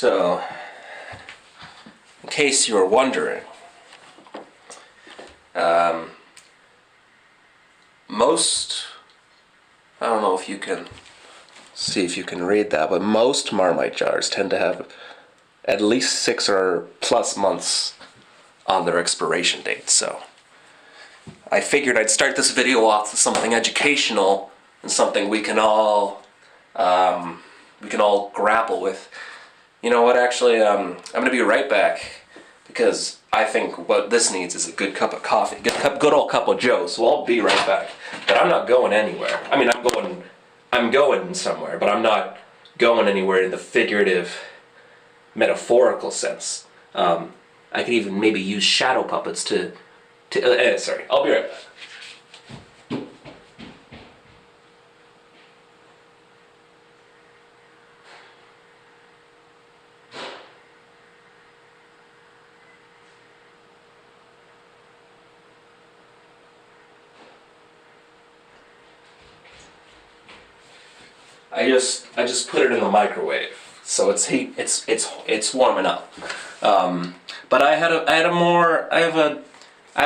So, in case you were wondering, I don't know if you can see if you can read that, but most Marmite jars tend to have at least 6 or plus months on their expiration date. So I figured I'd start this video off with something educational and something we can all grapple with. You know what? Actually, I'm gonna be right back because I think what this needs is a good cup of coffee, good old cup of Joe. So I'll be right back. But I'm not going anywhere. I mean, I'm going somewhere, but I'm not going anywhere in the figurative, metaphorical sense. I could even maybe use shadow puppets sorry, I'll be right back. I just put it in the microwave, so it's warming up. But I have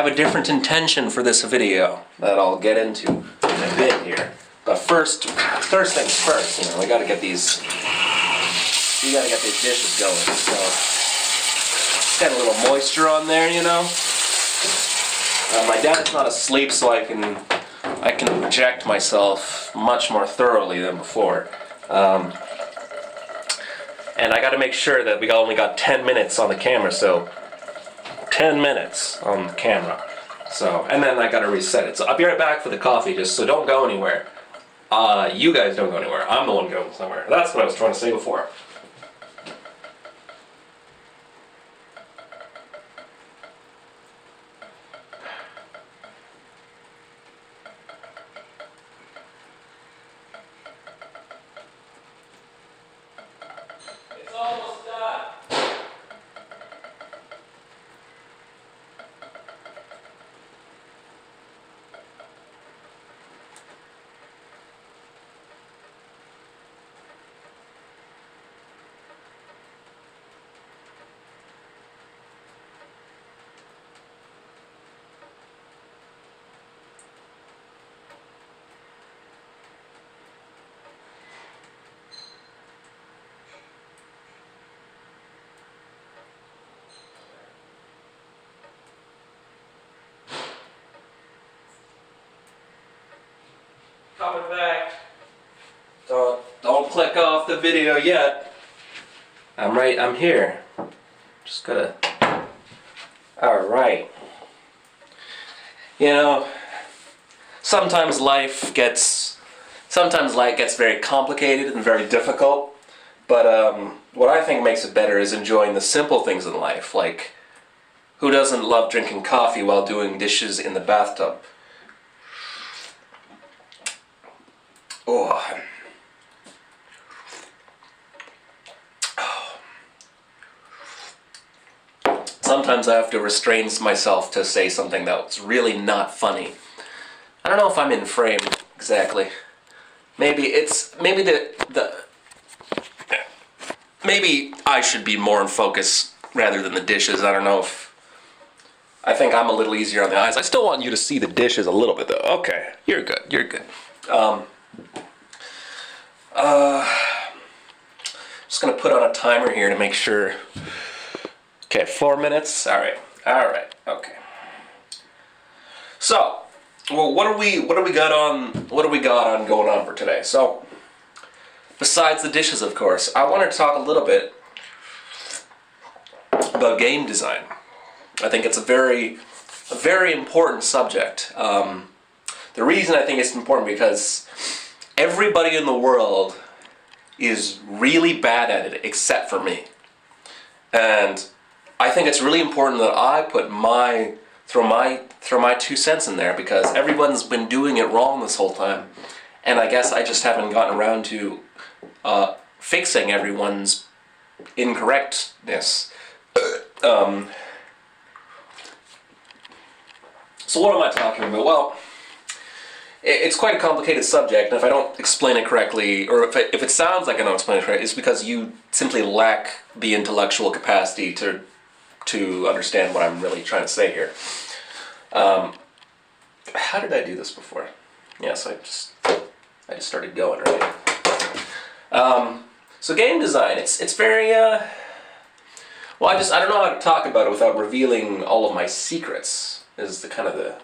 a different intention for this video that I'll get into in a bit here. But first things first. We gotta get these dishes going. So it's got a little moisture on there, My dad's not asleep, so I can project myself much more thoroughly than before. And I got to make sure that we only got 10 minutes on the camera, so 10 minutes on the camera. So, and then I got to reset it. So I'll be right back for the coffee, so don't go anywhere. You guys don't go anywhere. I'm the one going somewhere. That's what I was trying to say before. Coming back. Don't click off the video yet. I'm here. Just gotta. Alright. Sometimes life gets very complicated and very difficult. But what I think makes it better is enjoying the simple things in life. Like, who doesn't love drinking coffee while doing dishes in the bathtub? Oh. Sometimes I have to restrain myself to say something that's really not funny. I don't know if I'm in frame exactly. Maybe I should be more in focus rather than the dishes. I don't know if I think I'm a little easier on the eyes. I still want you to see the dishes a little bit though. Okay, you're good. Just gonna put on a timer here to make sure. Okay, 4 minutes. All right. Okay. So, well, what do we got on going on for today? So, besides the dishes, of course, I want to talk a little bit about game design. I think it's a very important subject. The reason I think it's important because everybody in the world is really bad at it except for me. And I think it's really important that I put throw my 2 cents in there because everyone's been doing it wrong this whole time. And I guess I just haven't gotten around to fixing everyone's incorrectness. So what am I talking about? Well, it's quite a complicated subject, and if I don't explain it correctly, or if it sounds like I don't explain it correctly, it's because you simply lack the intellectual capacity to understand what I'm really trying to say here. How did I do this before? Yes, I just started going, right? So game design, it's very, well, I don't know how to talk about it without revealing all of my secrets, is the kind of the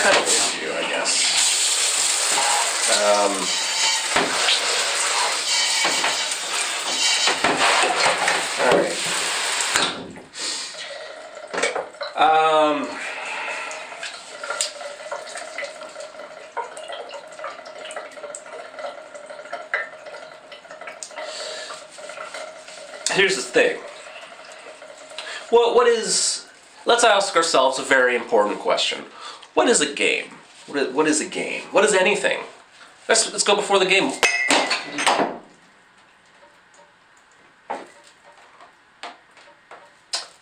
issue, I guess. Alright. Here's the thing. Well, let's ask ourselves a very important question. What is a game? What is a game? What is anything? Let's go before the game.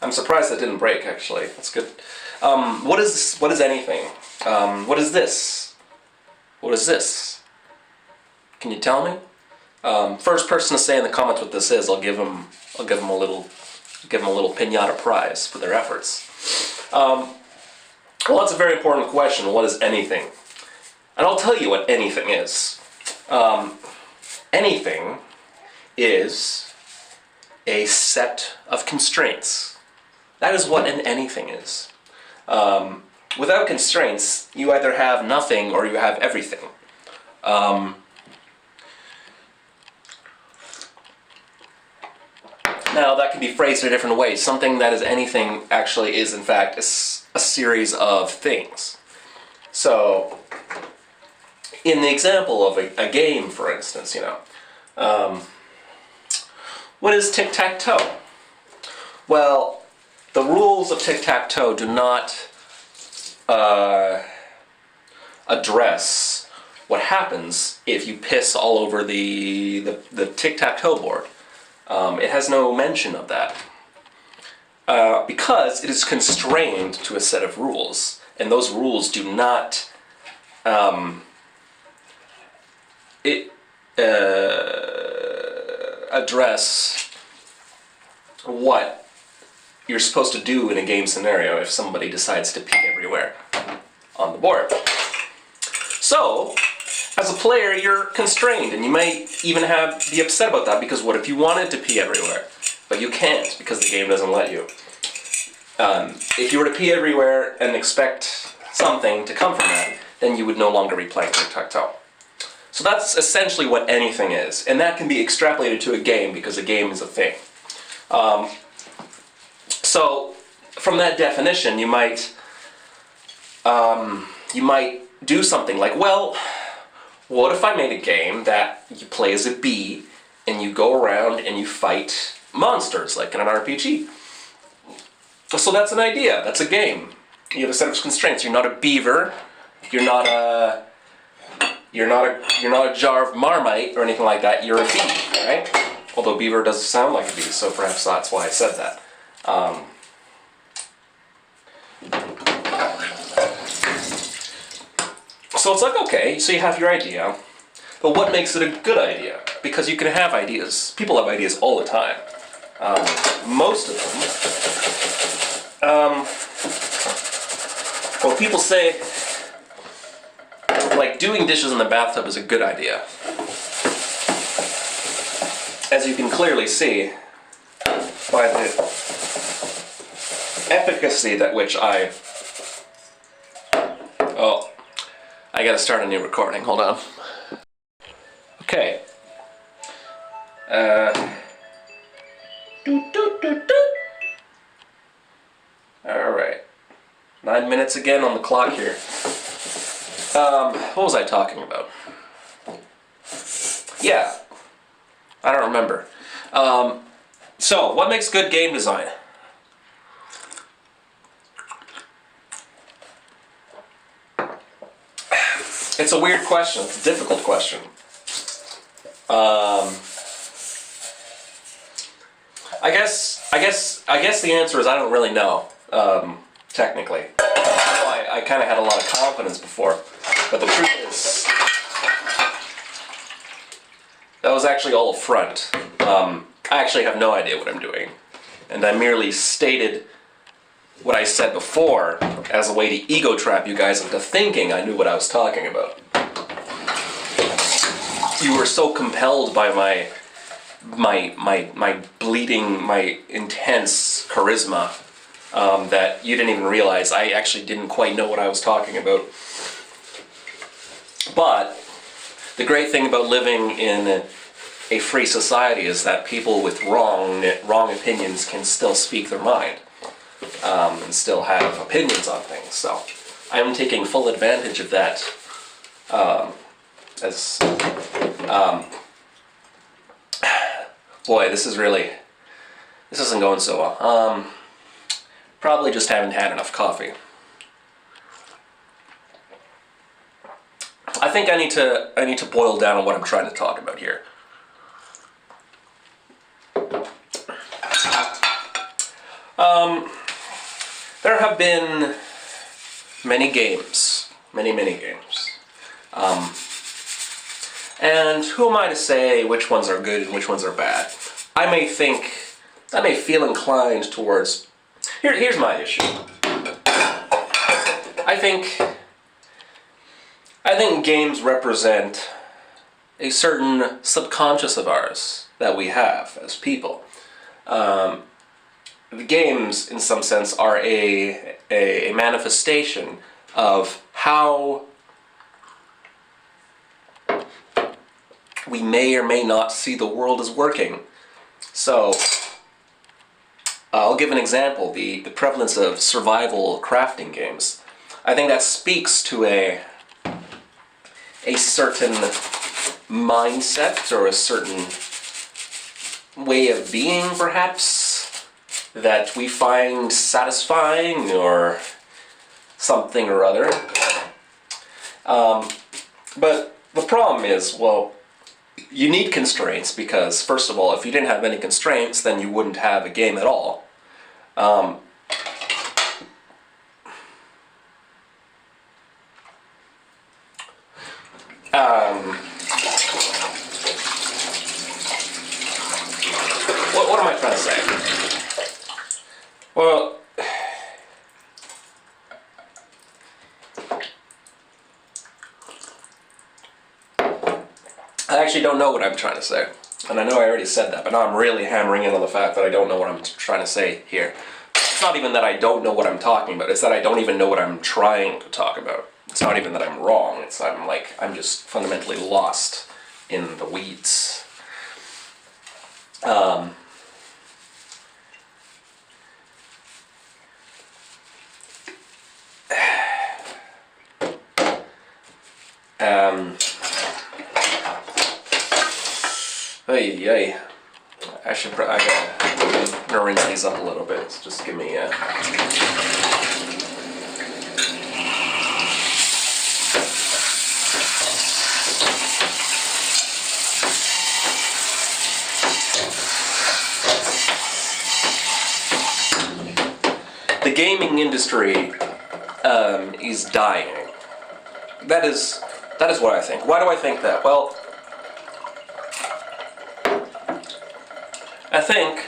I'm surprised that didn't break, actually. That's good. What is anything? What is this? What is this? Can you tell me? First person to say in the comments what this is, I'll give them a little pinata prize for their efforts. Well, that's a very important question. What is anything? And I'll tell you what anything is. Anything is a set of constraints. That is what an anything is. Without constraints, you either have nothing or you have everything. Now, that can be phrased in a different way. Something that is anything actually is, in fact, a series of things. So, in the example of a game, for instance, what is tic-tac-toe? Well, the rules of tic-tac-toe do not address what happens if you piss all over the tic-tac-toe board. It has no mention of that. Because it is constrained to a set of rules, and those rules do not address what you're supposed to do in a game scenario if somebody decides to pee everywhere on the board. So, as a player, you're constrained, and you may even be upset about that, because what if you wanted to pee everywhere, but you can't because the game doesn't let you? If you were to pee everywhere and expect something to come from that, then you would no longer be playing tic-tac-toe. So that's essentially what anything is, and that can be extrapolated to a game because a game is a thing. So, from that definition, you might do something like, well, what if I made a game that you play as a bee and you go around and you fight monsters, like in an RPG? So that's an idea, that's a game. You have a set of constraints. You're not a beaver, you're not a jar of Marmite or anything like that, you're a bee, right? Although beaver doesn't sound like a bee, so perhaps that's why I said that. So it's like, okay, so you have your idea, but what makes it a good idea? Because you can have ideas. People have ideas all the time. Most of them. Well, people say, like, doing dishes in the bathtub is a good idea. As you can clearly see by the efficacy that which I gotta start a new recording, hold on. Okay. Alright. 9 minutes again on the clock here. What was I talking about? Yeah. I don't remember. So, what makes good game design? It's a weird question. It's a difficult question. I guess the answer is I don't really know. Technically, that's why I kind of had a lot of confidence before. But the truth is, that was actually all a front. I actually have no idea what I'm doing. And I merely stated what I said before as a way to ego trap you guys into thinking I knew what I was talking about. You were so compelled by my bleeding, my intense charisma that you didn't even realize I actually didn't quite know what I was talking about. But the great thing about living in a free society is that people with wrong opinions can still speak their mind and still have opinions on things. So I'm taking full advantage of that. Boy, this isn't going so well. Probably just haven't had enough coffee. I think I need to boil down on what I'm trying to talk about here. There have been many games, many games. And who am I to say which ones are good and which ones are bad? I may feel inclined towards... Here's my issue. I think games represent a certain subconscious of ours that we have as people. The games, in some sense, are a manifestation of how we may or may not see the world as working. So, I'll give an example, the prevalence of survival crafting games. I think that speaks to a certain mindset or a certain way of being, perhaps, that we find satisfying or something or other. But the problem is, well, you need constraints because, first of all, if you didn't have any constraints, then you wouldn't have a game at all. What am I trying to say? Well, I actually don't know what I'm trying to say. And I know I already said that, but now I'm really hammering in on the fact that I don't know what I'm trying to say here. It's not even that I don't know what I'm talking about, it's that I don't even know what I'm trying to talk about. It's not even that I'm wrong, I'm just fundamentally lost in the weeds. I'm gonna rinse these up a little bit. So just give me a... The gaming industry is dying. That is what I think. Why do I think that? Well, I think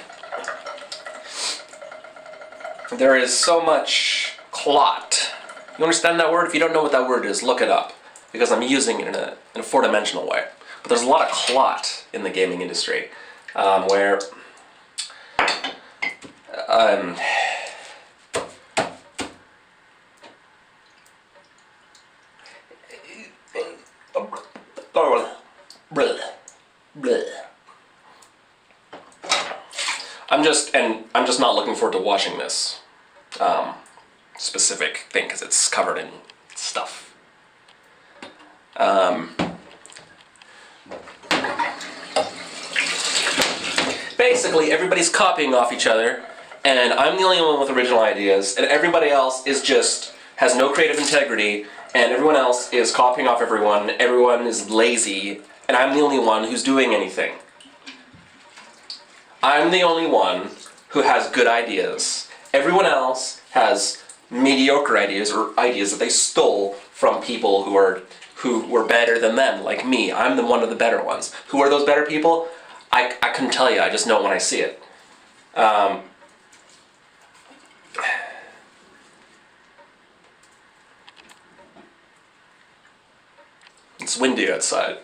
there is so much clot. You understand that word? If you don't know what that word is, look it up, because I'm using it in a four-dimensional way. But there's a lot of clot in the gaming industry, where I'm just not looking forward to watching this specific thing because it's covered in stuff. Basically, everybody's copying off each other, and I'm the only one with original ideas, and everybody else is just has no creative integrity, and everyone else is copying off everyone. Everyone is lazy, and I'm the only one who's doing anything. I'm the only one who has good ideas. Everyone else has mediocre ideas or ideas that they stole from people who were better than them, like me. I'm one of the better ones. Who are those better people? I couldn't tell you. I just know it when I see it. It's windy outside.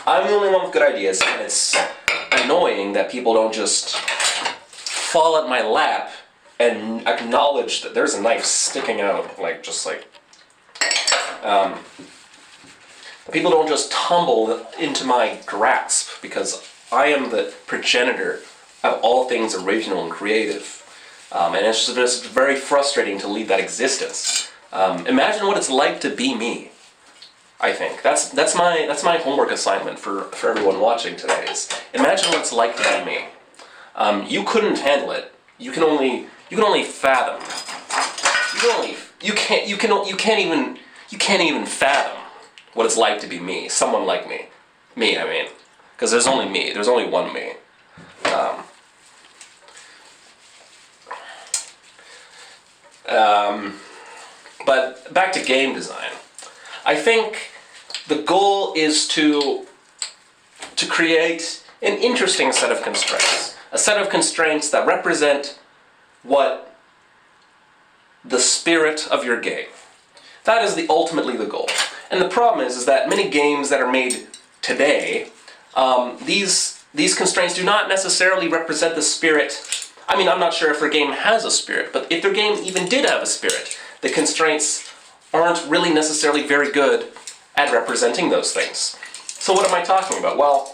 I'm the only one with good ideas, and it's annoying that people don't just fall at my lap and acknowledge that there's a knife sticking out, people don't just tumble into my grasp, because I am the progenitor of all things original and creative. And it's just very frustrating to lead that existence. Imagine what it's like to be me. I think that's my homework assignment for everyone watching today. Is imagine what it's like to be me. You couldn't handle it. You can only fathom. You can't even fathom what it's like to be me. Someone like me. Me, I mean, because there's only me. There's only one me. But back to game design. I think the goal is to create an interesting set of constraints. A set of constraints that represent what the spirit of your game. That is ultimately the goal. And the problem is that many games that are made today, these constraints do not necessarily represent the spirit. I mean, I'm not sure if their game has a spirit, but if their game even did have a spirit, the constraints aren't really necessarily very good at representing those things. So what am I talking about? Well,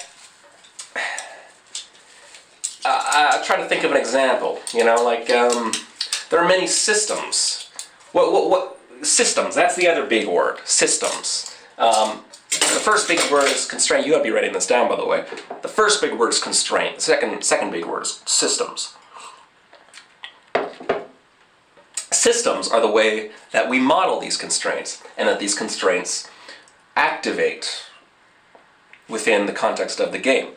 I try to think of an example. There are many systems. What systems? That's the other big word. Systems. The first big word is constraint. You gotta be writing this down, by the way. The first big word is constraint. The second big word is systems. Systems are the way that we model these constraints, and that these constraints activate within the context of the game.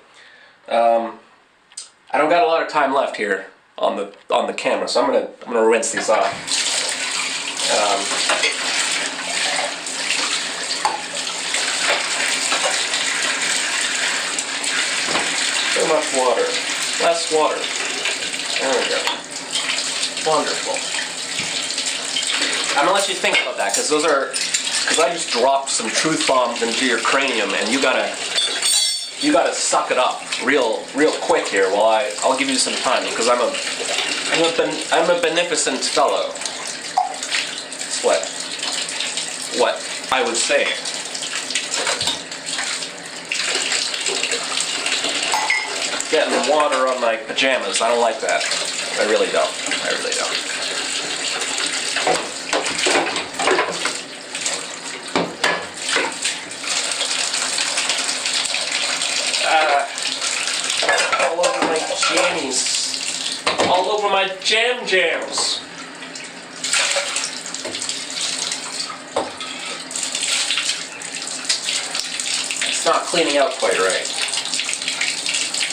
I don't got a lot of time left here on the camera, so I'm gonna rinse these off. So much water, less water. There we go. Wonderful. I'm gonna let you think about that, because I just dropped some truth bombs into your cranium, and you gotta suck it up real quick here while I'll give you some time, because I'm a beneficent fellow. That's what I would say. Getting water on my pajamas, I don't like that. I really don't. All over my jammies. All over my jams. It's not cleaning out quite right.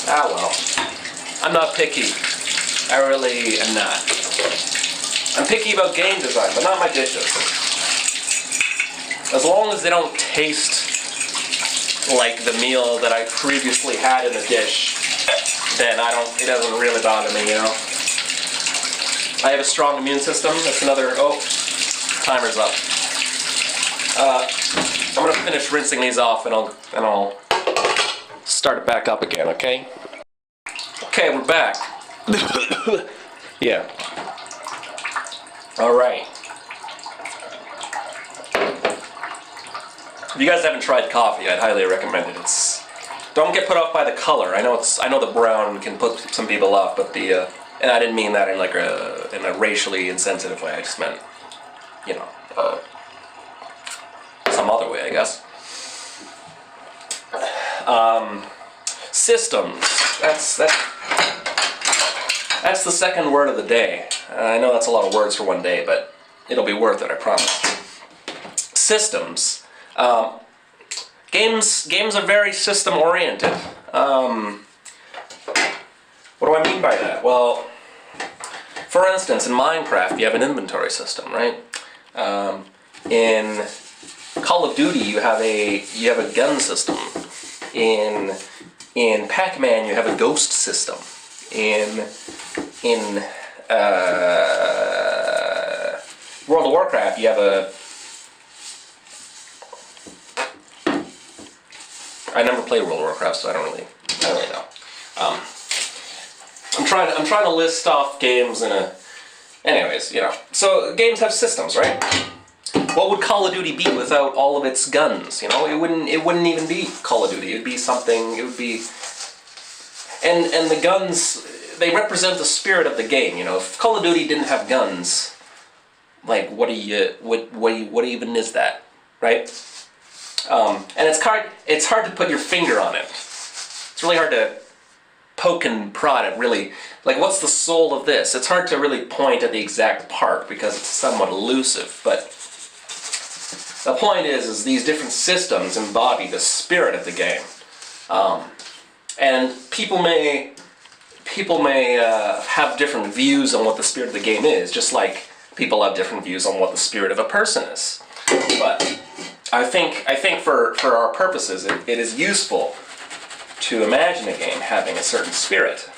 Ah well. I'm not picky. I really am not. I'm picky about game design, but not my dishes. As long as they don't taste like the meal that I previously had in the dish, then it doesn't really bother me, I have a strong immune system. That's another, timer's up. I'm gonna finish rinsing these off, and I'll start it back up again, okay? Okay, we're back. Yeah. Alright. If you guys haven't tried coffee, I'd highly recommend it. Don't get put off by the color. I know the brown can put some people off, but and I didn't mean that in a racially insensitive way. I just meant, some other way, I guess. Systems. That's the second word of the day. I know that's a lot of words for one day, but it'll be worth it, I promise. Systems. Games are very system-oriented. What do I mean by that? Well, For instance, in Minecraft, you have an inventory system, right? In Call of Duty, you have a gun system. In Pac-Man, you have a ghost system. In World of Warcraft, you have a. I never played World of Warcraft, so I don't really know. I'm trying to list off games in a. Anyways, so games have systems, right? What would Call of Duty be without all of its guns? It wouldn't even be Call of Duty. It'd be something. It would be. And the guns, they represent the spirit of the game. If Call of Duty didn't have guns, like what even is that, right? And it's hard to put your finger on it. It's really hard to poke and prod at, really. Like, what's the soul of this? It's hard to really point at the exact part because it's somewhat elusive. But the point is these different systems embody the spirit of the game. And people may have different views on what the spirit of the game is, just like people have different views on what the spirit of a person is. But I think for our purposes, it is useful to imagine a game having a certain spirit.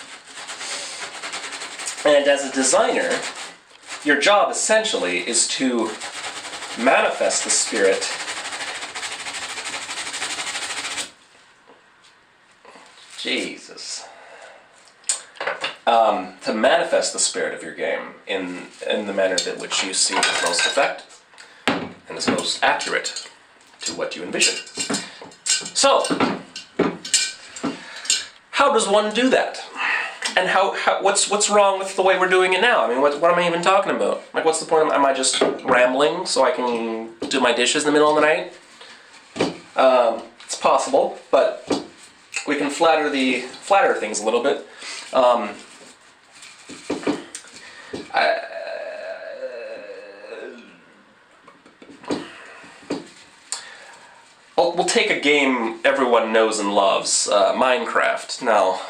And as a designer, your job essentially is to manifest the spirit to manifest the spirit of your game in the manner that which you see is most effective and is most accurate to what you envision. So, how does one do that? And what's wrong with the way we're doing it now? I mean, what am I even talking about? Like, what's the point? Am I just rambling so I can do my dishes in the middle of the night? It's possible, but we can flatter things a little bit. We'll take a game everyone knows and loves, Minecraft. No.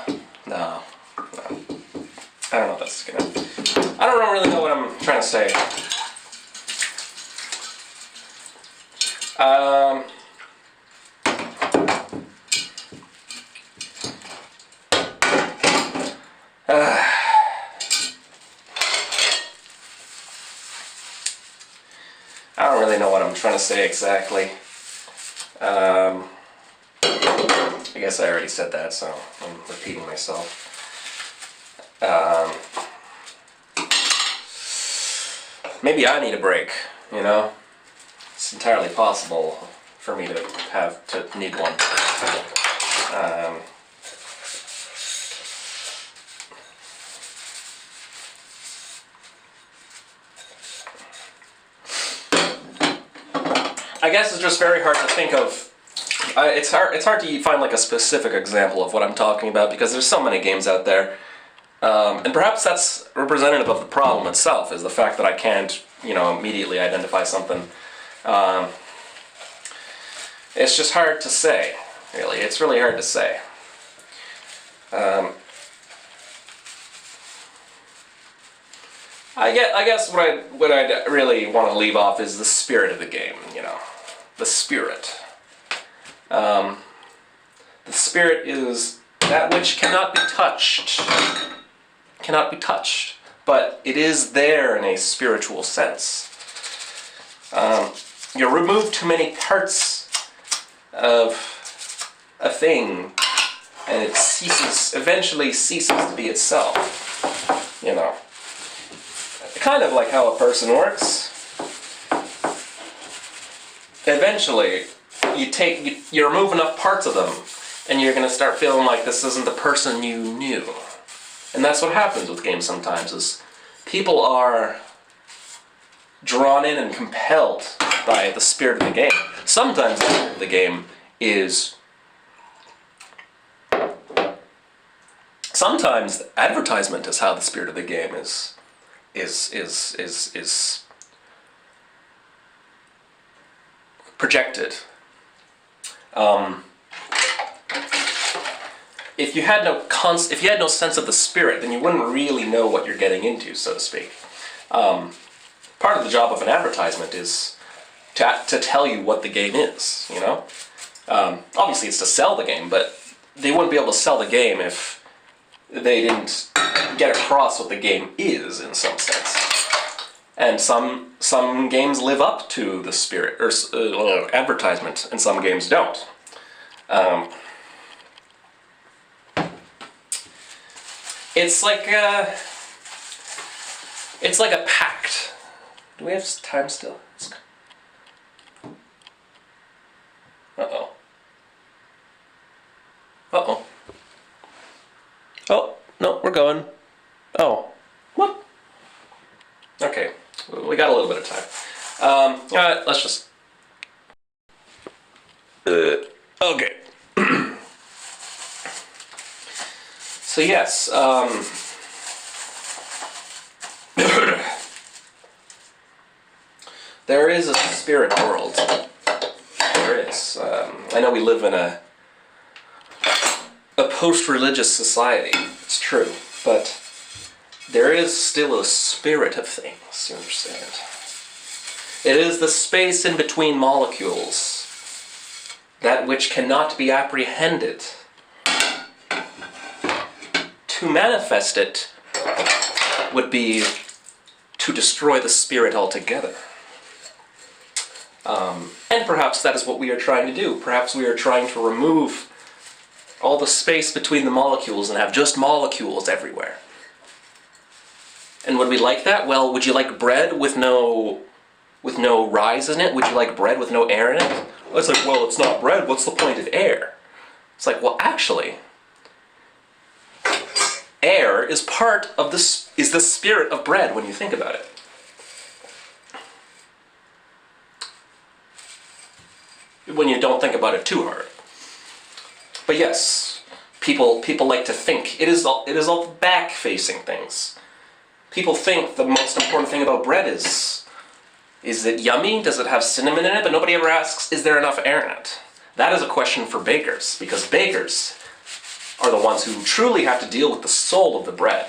I don't know if that's gonna. I don't really know what I'm trying to say. I don't really know what I'm trying to say exactly. I guess I already said that, so I'm repeating myself. Maybe I need a break, It's entirely possible for me to need one. I guess it's just very hard to think of. It's hard to find like a specific example of what I'm talking about because there's so many games out there. And perhaps that's representative of the problem itself, is the fact that I can't, immediately identify something. It's just hard to say, really. It's really hard to say. I guess what I really want to leave off is the spirit of the game, The spirit. The spirit is that which cannot be touched. But it is there in a spiritual sense. You remove too many parts of a thing, and it eventually ceases to be itself. Kind of like how a person works. Eventually, you remove enough parts of them, and you're going to start feeling like this isn't the person you knew. And that's what happens with games sometimes, is people are drawn in and compelled by the spirit of the game. Sometimes the spirit of the game is... Sometimes advertisement is how the spirit of the game is projected. if you had no sense of the spirit, then you wouldn't really know what you're getting into, so to speak. Part of the job of an advertisement is to tell you what the game is, you know? Obviously it's to sell the game, but they wouldn't be able to sell the game if they didn't get across what the game is in some sense. And some games live up to the spirit, or advertisement, and some games don't. It's like a pact. Do we have time still? Uh-oh. Uh-oh. Oh, no, we're going. Oh. What? Okay. We got a little bit of time. Alright, let's just... okay. So yes, there is a spirit world. There is. I know we live in a post-religious society, it's true, but there is still a spirit of things, you understand? It is the space in between molecules, that which cannot be apprehended. To manifest it would be to destroy the spirit altogether. And perhaps that is what we are trying to do. Perhaps we are trying to remove all the space between the molecules and have just molecules everywhere. And would we like that? Well, would you like bread with no rise in it? Would you like bread with no air in it? Well, it's like, well, it's not bread. What's the point of air? It's like, well, actually, air is part of this, is the spirit of bread when you think about it. When you don't think about it too hard. But yes, people like to think. It is all back-facing things. People think the most important thing about bread is it yummy? Does it have cinnamon in it? But nobody ever asks, is there enough air in it? That is a question for bakers, because bakers are the ones who truly have to deal with the soul of the bread.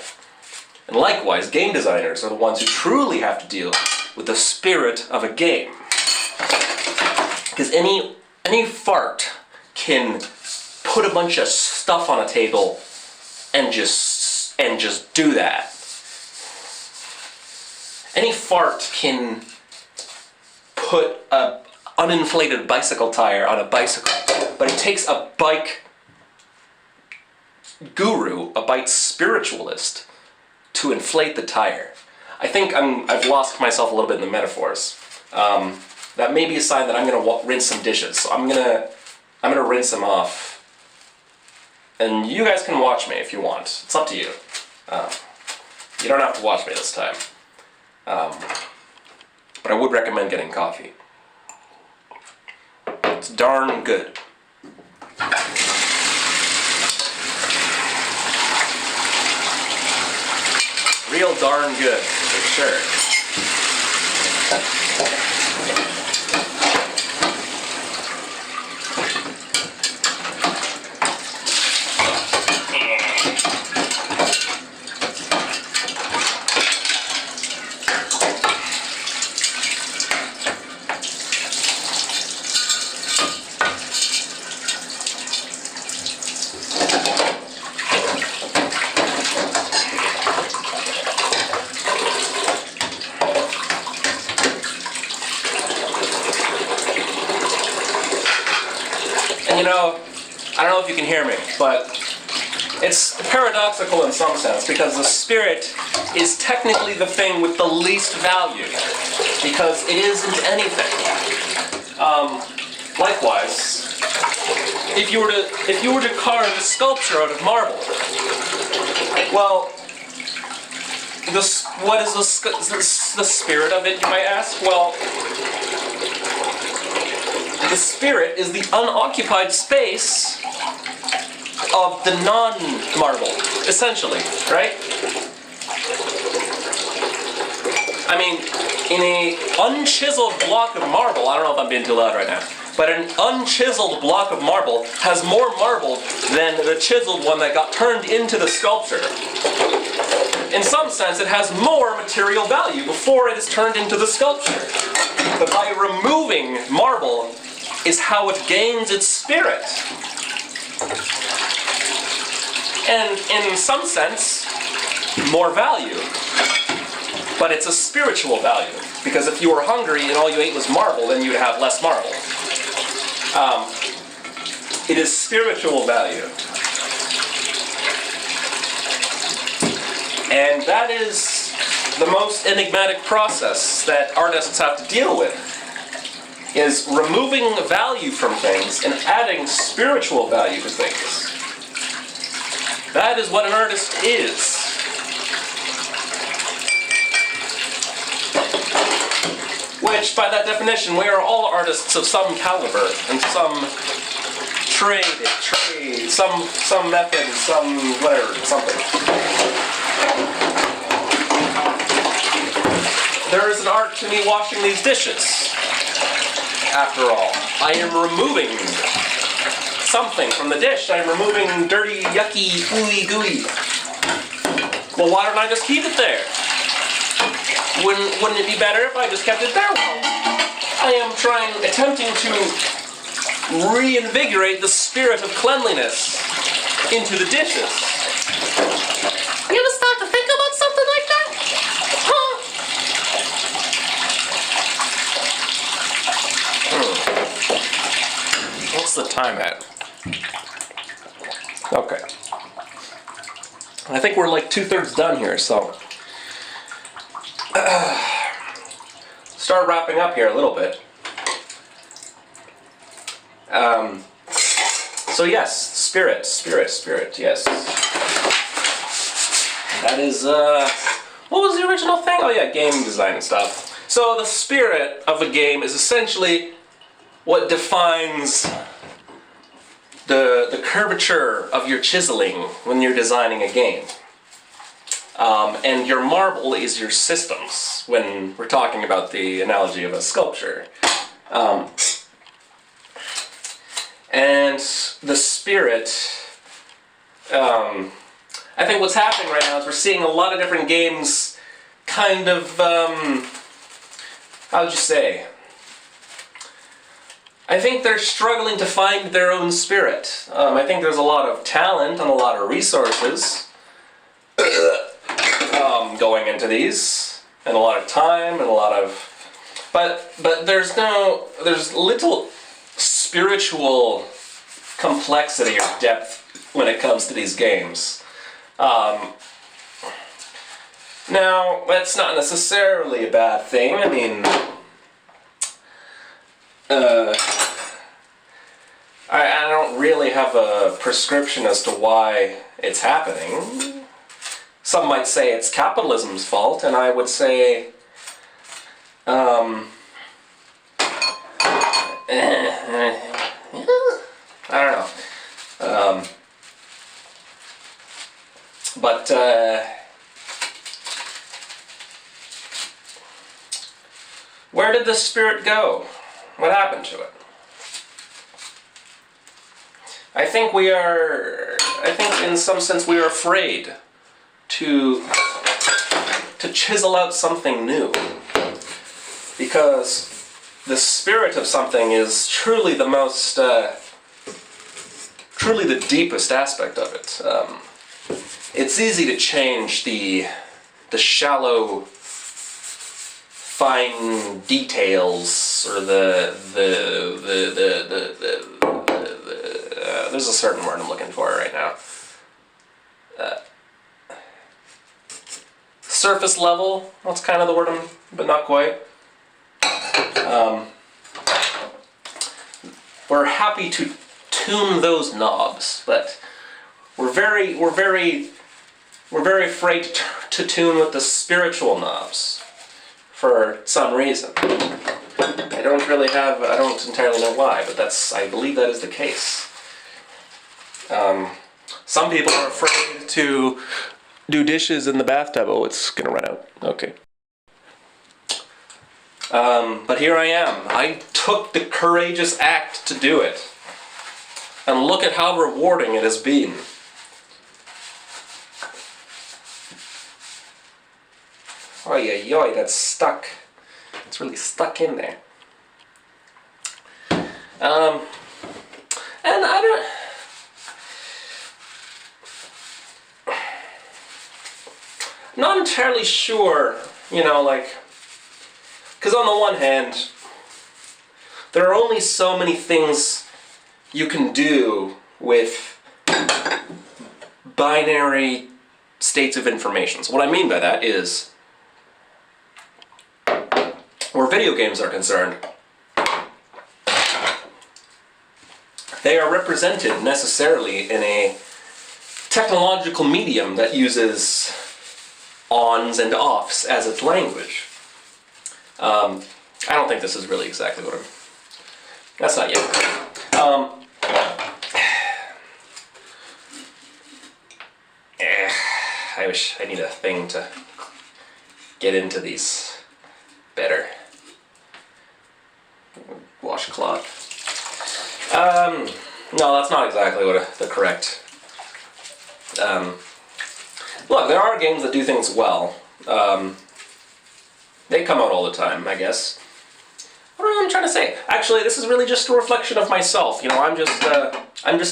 And likewise, game designers are the ones who truly have to deal with the spirit of a game. Because any fart can put a bunch of stuff on a table and just do that. Any fart can put an uninflated bicycle tire on a bicycle, but it takes a bike guru, a bike spiritualist, to inflate the tire. I think I've lost myself a little bit in the metaphors. That may be a sign that I'm gonna rinse some dishes. So I'm gonna rinse them off, and you guys can watch me if you want. It's up to you. You don't have to watch me this time, but I would recommend getting coffee. It's darn good. Real darn good, for sure. And you know, I don't know if you can hear me, but it's paradoxical in some sense, because the spirit is technically the thing with the least value, because it isn't anything. Likewise, if you were to carve a sculpture out of marble, well, what is the spirit of it, you might ask? Well, the spirit is the unoccupied space of the non-marble, essentially, right? I mean, in a unchiseled block of marble, I don't know if I'm being too loud right now, But an unchiseled block of marble has more marble than the chiseled one that got turned into the sculpture. In some sense, it has more material value before it is turned into the sculpture. But by removing marble is how it gains its spirit. And in some sense, more value. But it's a spiritual value. Because if you were hungry and all you ate was marble, then you'd have less marble. It is spiritual value. And that is the most enigmatic process that artists have to deal with, is removing value from things and adding spiritual value to things. That is what an artist is. Which, by that definition, we are all artists of some caliber and some trade, some method, some whatever, something. There is an art to me washing these dishes. After all, I am removing something from the dish. I am removing dirty, yucky, ooey gooey. Well, why don't I just keep it there? Wouldn't it be better if I just kept it there? Well, I am attempting to reinvigorate the spirit of cleanliness into the dishes. You ever start to think about something like that? Huh? What's the time at? Okay. I think we're like 2/3 done here, so start wrapping up here a little bit. So yes, spirit, yes. That is, what was the original thing? Oh yeah, game design and stuff. So the spirit of a game is essentially what defines the curvature of your chiseling when you're designing a game. And your marble is your systems when we're talking about the analogy of a sculpture. And the spirit, I think what's happening right now is we're seeing a lot of different games kind of, how would you say? I think they're struggling to find their own spirit. I think there's a lot of talent and a lot of resources going into these, and a lot of time and a lot of, but there's little spiritual complexity or depth when it comes to these games. Now, that's not necessarily a bad thing. I mean, I don't really have a prescription as to why it's happening. Some might say it's capitalism's fault, and I would say, I don't know. But where did the spirit go? What happened to it? I think in some sense we are afraid to chisel out something new, because the spirit of something is truly the most, truly the deepest aspect of it. It's easy to change the shallow, fine details, or there's a certain word I'm looking for right now. Surface level, that's kind of the word, but not quite. We're happy to tune those knobs, but we're very afraid to tune with the spiritual knobs for some reason. I don't entirely know why, but I believe that is the case. Some people are afraid to do dishes in the bathtub. Oh, it's gonna run out. Okay. But here I am. I took the courageous act to do it. And look at how rewarding it has been. Oy, oy, oy, that's stuck. It's really stuck in there. And I don't... Not entirely sure, you know, like... Because on the one hand, there are only so many things you can do with binary states of information. So what I mean by that is, where video games are concerned, they are represented necessarily in a technological medium that uses ons and offs as its language. I don't think this is really exactly what I'm... That's not yet. I wish I need a thing to get into these better. Washcloth. No, that's not exactly what the correct... Look, there are games that do things well. They come out all the time, I guess. What am I trying to say? Actually, this is really just a reflection of myself. You know, I'm just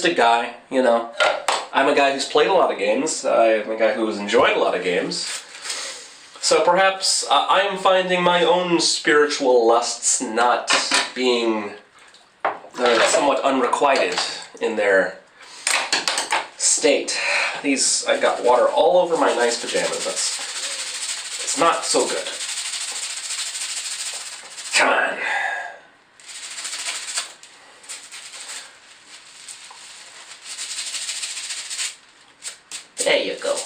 a guy, you know. I'm a guy who's played a lot of games. I'm a guy who's enjoyed a lot of games. So perhaps I am finding my own spiritual lusts not being somewhat unrequited in their state. I've got water all over my nice pajamas. It's not so good. Come on. There you go.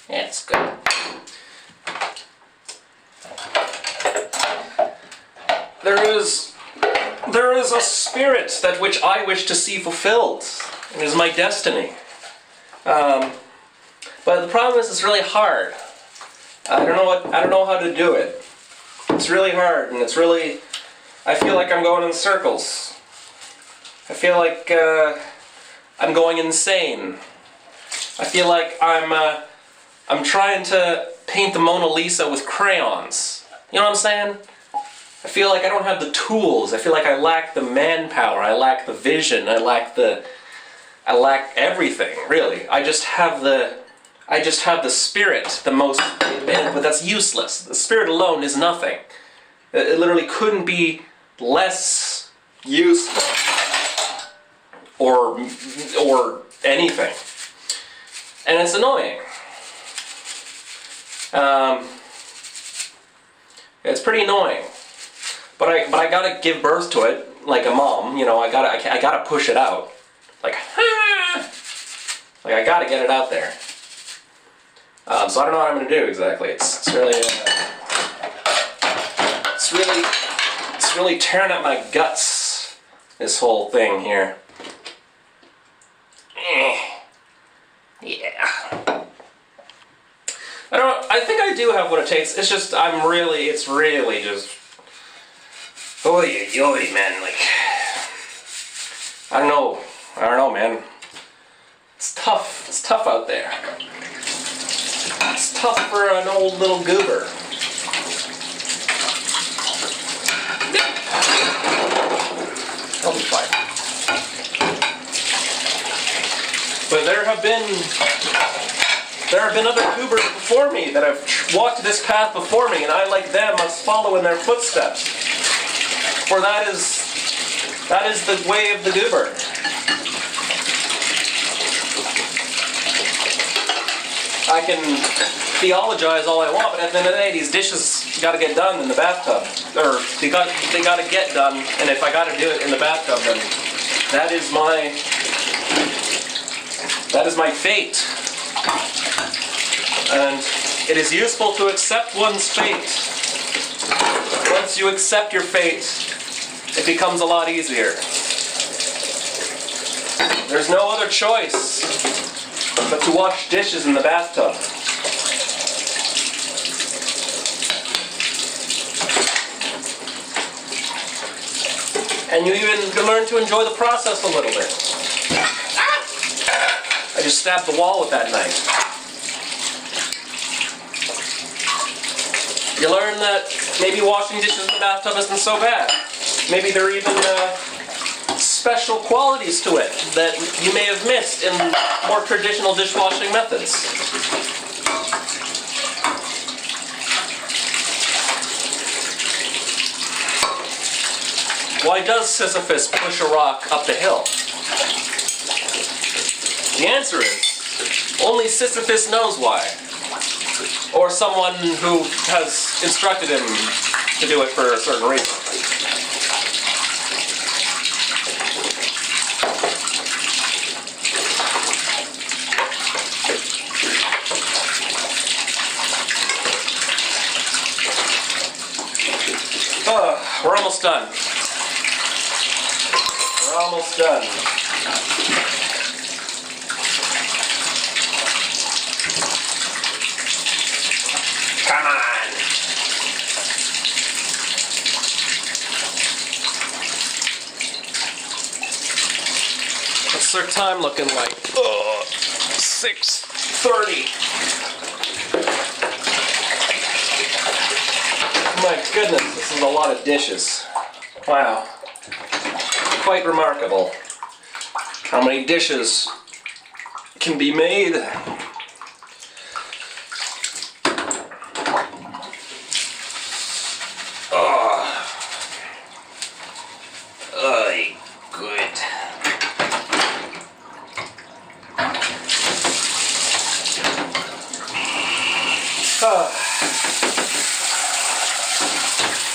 That's good. There is a spirit that which I wish to see fulfilled. It is my destiny. But the problem is it's really hard. I don't know how to do it. It's really hard, and I feel like I'm going in circles. I feel like I'm going insane. I feel like I'm trying to paint the Mona Lisa with crayons. You know what I'm saying? I feel like I don't have the tools. I feel like I lack the manpower. I lack the vision. I lack everything, really. I just have the spirit, but that's useless. The spirit alone is nothing. It literally couldn't be less useful or anything. And it's annoying. It's pretty annoying. But I gotta give birth to it like a mom, you know. I gotta push it out, like I gotta get it out there. So I don't know what I'm gonna do exactly. It's really tearing at my guts, this whole thing here. Yeah. I think I do have what it takes. It's just it's really just. Oy, man, like, I don't know, man. It's tough out there. It's tough for an old little goober. I'll be fine. But there have been other goobers before me that have walked this path before me, and I, like them, must follow in their footsteps. For that is the way of the goober. I can theologize all I want, but at the end of the day, these dishes gotta get done in the bathtub. Or they gotta get done, and if I gotta do it in the bathtub, then that is my fate. And it is useful to accept one's fate. Once you accept your fate, it becomes a lot easier. There's no other choice but to wash dishes in the bathtub. And you even can learn to enjoy the process a little bit. I just stabbed the wall with that knife. You learn that maybe washing dishes in the bathtub isn't so bad. Maybe there are even special qualities to it that you may have missed in more traditional dishwashing methods. Why does Sisyphus push a rock up the hill? The answer is, only Sisyphus knows why. Or someone who has instructed him to do it for a certain reason. We're almost done. We're almost done. Come on. What's their time looking like? 6:30. My goodness, this is a lot of dishes. Wow. Quite remarkable how many dishes can be made. Good.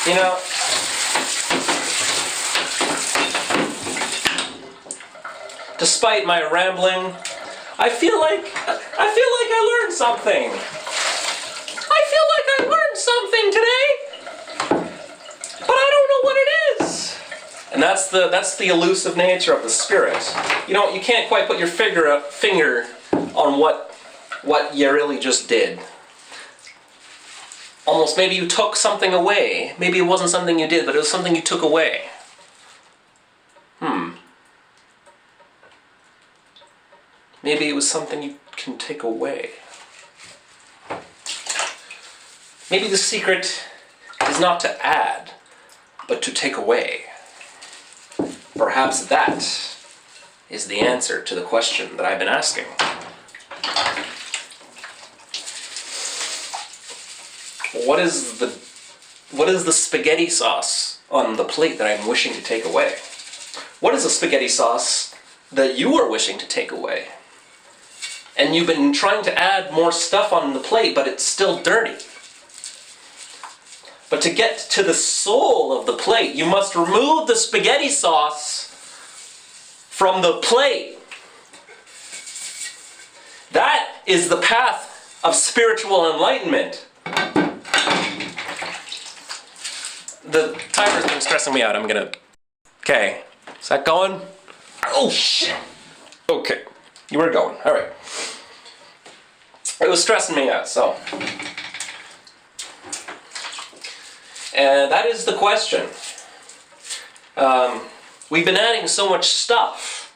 You know, despite my rambling, I feel like I learned something. I feel like I learned something today, but I don't know what it is. And that's the elusive nature of the spirit. You know, you can't quite put your finger on what you really just did. Almost maybe you took something away. Maybe it wasn't something you did, but it was something you took away. Maybe it was something you can take away. Maybe the secret is not to add, but to take away. Perhaps that is the answer to the question that I've been asking. What is the spaghetti sauce on the plate that I'm wishing to take away? What is the spaghetti sauce that you are wishing to take away? And you've been trying to add more stuff on the plate, but it's still dirty. But to get to the soul of the plate, you must remove the spaghetti sauce from the plate. That is the path of spiritual enlightenment. The timer's been stressing me out. Okay. Is that going? Oh, shit. Okay. You were going. All right. It was stressing me out, so. And that is the question. We've been adding so much stuff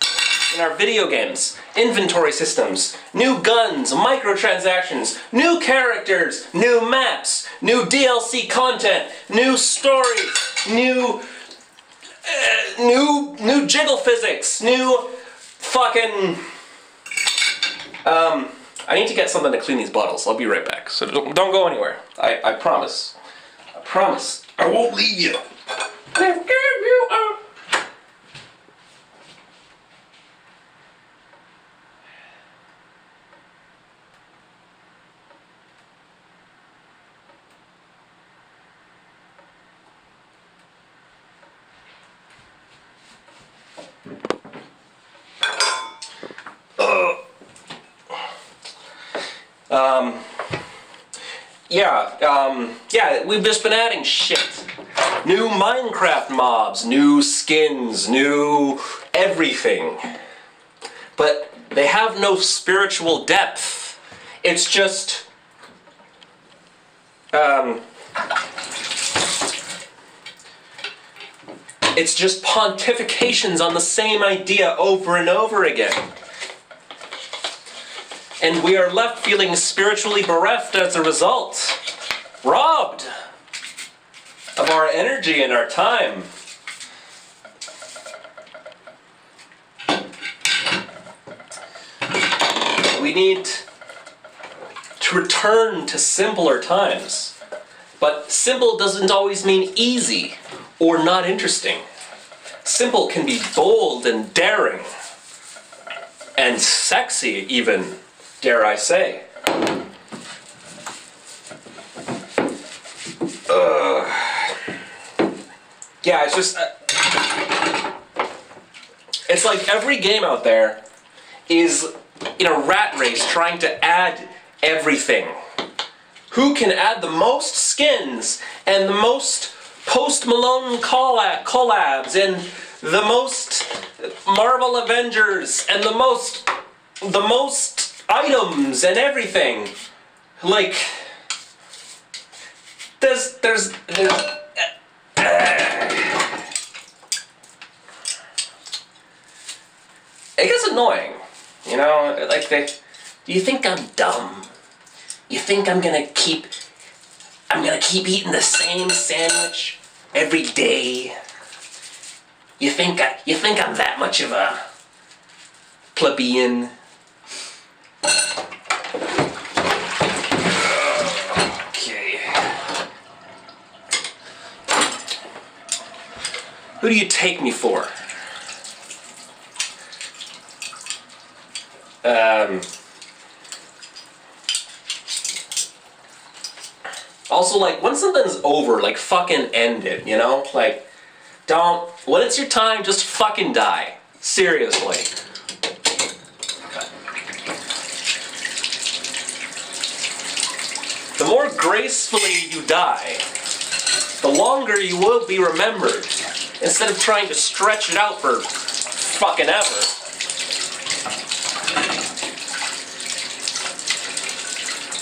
in our video games. Inventory systems, new guns, microtransactions, new characters, new maps, new DLC content, new stories, new jiggle physics, new fucking... I need to get something to clean these bottles. I'll be right back. So don't go anywhere. I promise. I promise. I won't leave you. I give you up. Yeah, we've just been adding shit. New Minecraft mobs, new skins, new everything. But they have no spiritual depth. It's just... It's just pontifications on the same idea over and over again. And we are left feeling spiritually bereft as a result. Robbed of our energy and our time. We need to return to simpler times. But simple doesn't always mean easy or not interesting. Simple can be bold and daring. And sexy even, dare I say. Yeah, it's just... it's like every game out there is in a rat race trying to add everything. Who can add the most skins and the most Post Malone collabs and the most Marvel Avengers and the most items and everything. Like there's it gets annoying, you know, like do you think I'm dumb? You think I'm gonna keep eating the same sandwich every day? You think I'm that much of a plebeian? Okay. Who do you take me for? Also, like, when something's over, like, fucking end it, you know? Like, when it's your time, just fucking die. Seriously. The more gracefully you die, the longer you will be remembered. Instead of trying to stretch it out for fucking ever.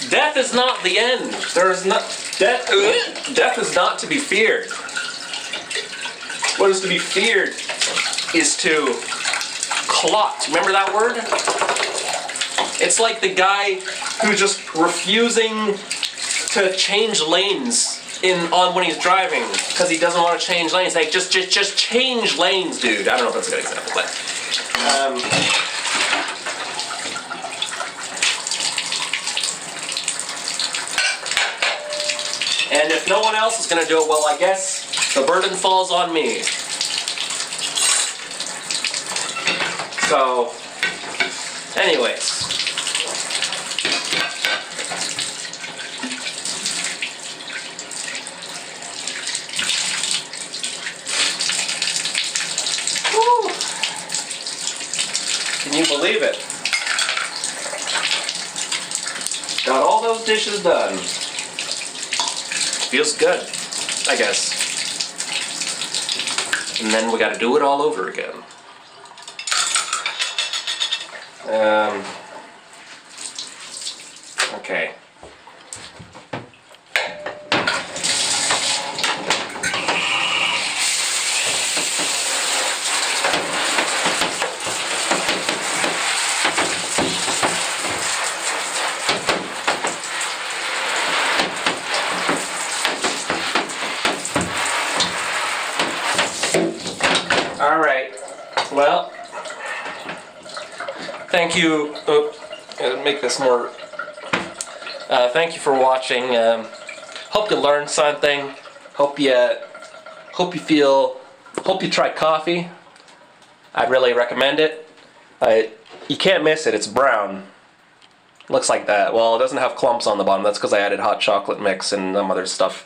Death is not the end. Death is not to be feared. What is to be feared is to clot. Remember that word? It's like the guy who's just refusing to change lanes on when he's driving because he doesn't want to change lanes. Like just change lanes, dude. I don't know if that's a good example, but and if no one else is going to do it, well, I guess the burden falls on me. So, anyways. Woo. Can you believe it? Got all those dishes done. Feels good, I guess. And then we gotta do it all over again. Okay. All right. Well, thank you. Make this more. Thank you for watching. Hope you learned something. Hope you try coffee. I'd really recommend it. You can't miss it. It's brown. Looks like that. Well, it doesn't have clumps on the bottom. That's because I added hot chocolate mix and some other stuff.